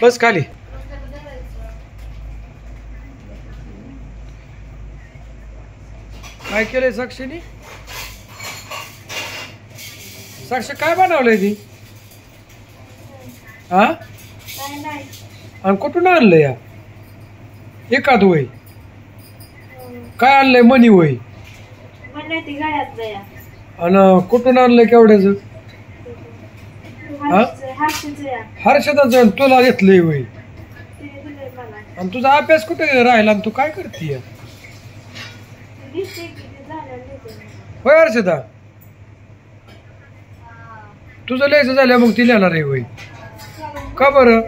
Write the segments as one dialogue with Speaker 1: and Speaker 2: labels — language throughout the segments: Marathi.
Speaker 1: बस खाली. काय केलंय साक्षीने? साक्षी काय बनवलंय ती? हा, आणि कुठून आणलं या? एकाद वय काय आणलंय? मनी वय. आणि कुठून आणलंय केवढ्याच? हर्षदाच तुला घेतलंय वय. आणि तुझा अभ्यास कुठे राहिला? तू काय करतीय? होय हर्षदा, तुझं लिहायचं झालं मग ती लिहिणार आहे वय. का बरं?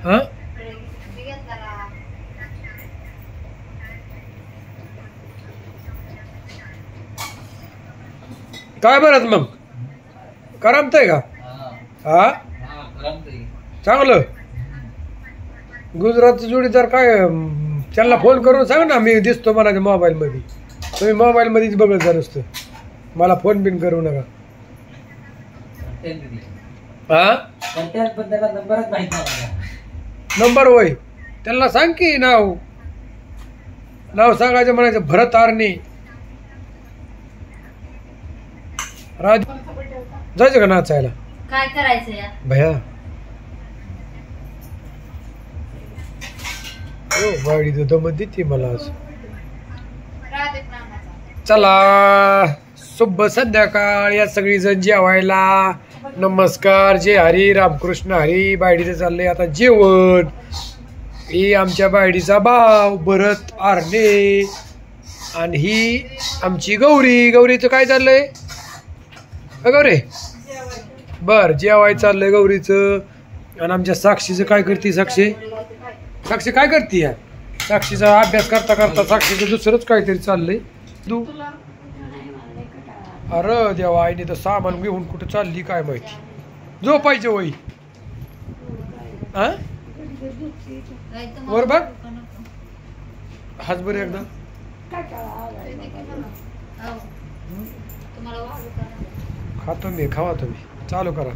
Speaker 1: हा, काय बरं मग करमतंय का? हा, चांगलं. गुजरातचा जोडीदार काय, त्यांना फोन करून सांग ना मी दिसतो मला मोबाईल मध्ये. तुम्ही मोबाईल मध्येच बघत जा नुसतं, मला फोन बिन करू नका. हा, नंबर होय, त्यांना सांग की नाव सांगायचं, म्हणायचं भरत आरणे. राज जायचं का नाचायला?
Speaker 2: काय करायचं
Speaker 1: भया? हो गाडी तर दमत देते मला आज. चला, शुभ संध्याकाळ. या सगळी जण जेवायला. नमस्कार, जय हरी, रामकृष्ण हरी. बायडीचं चाललंय आता जेवण. ही आमच्या बायडीचा भाव भरत आरणे, आणि ही आमची गौरी. गौरीचं काय चाललंय गौरी? बर, जेवाय चाललंय गौरीचं. आणि आमच्या साक्षीचं काय करते? साक्षी काय करते? या साक्षीचा अभ्यास करता करता साक्षीचं दुसरंच काहीतरी चाललंय. तू अरे देवा, आईने तर सामान घेऊन कुठं चालली काय माहिती. झोपायचं वय. हा, वर बघ, हाच बरं एकदा. खातो मी, खावा तुम्ही. चालू करा.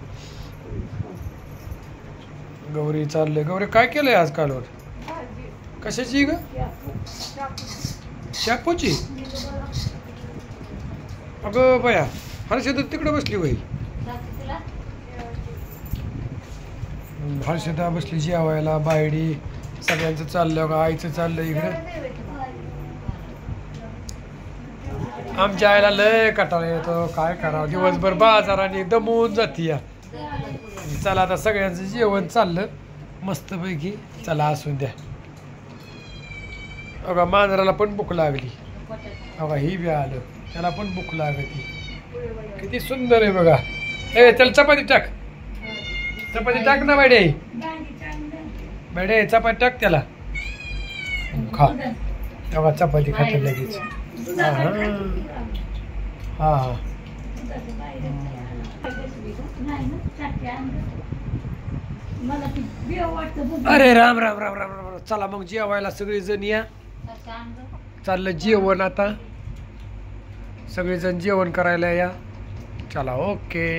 Speaker 1: गौरी चाललंय. गौरी काय केलंय आज कालवर? कशाची ग? शापूची? अगं बया, हर्षदा तिकडे बसली वय. हर्षदा बसली जेवायला. बायडी सगळ्यांचं चाललं का? आईचं चाललं इकडं. आमच्या आईला लय कटाळा येतो. काय करावं, दिवसभर बाजाराने दमून जाती या. चला आता सगळ्यांचं जेवण चाललं मस्तपैकी. चला असू द्या. अगं मांजराला पण भूक लागली. अगं ही बी आलं, त्याला पण भूक लागती. किती सुंदर आहे बघा. ए चल चपाती टाक, चपाती टाक ना बेडे. बेडे चपाती टाक त्याला. खा. अगं चपाती खाते लगेच. हा हा, अरे राम राम राम राम राम. चला मग जेवायला सगळेजण या. चाललं जेवण आता. सगळेजण जेवण करायला या. चला, ओके.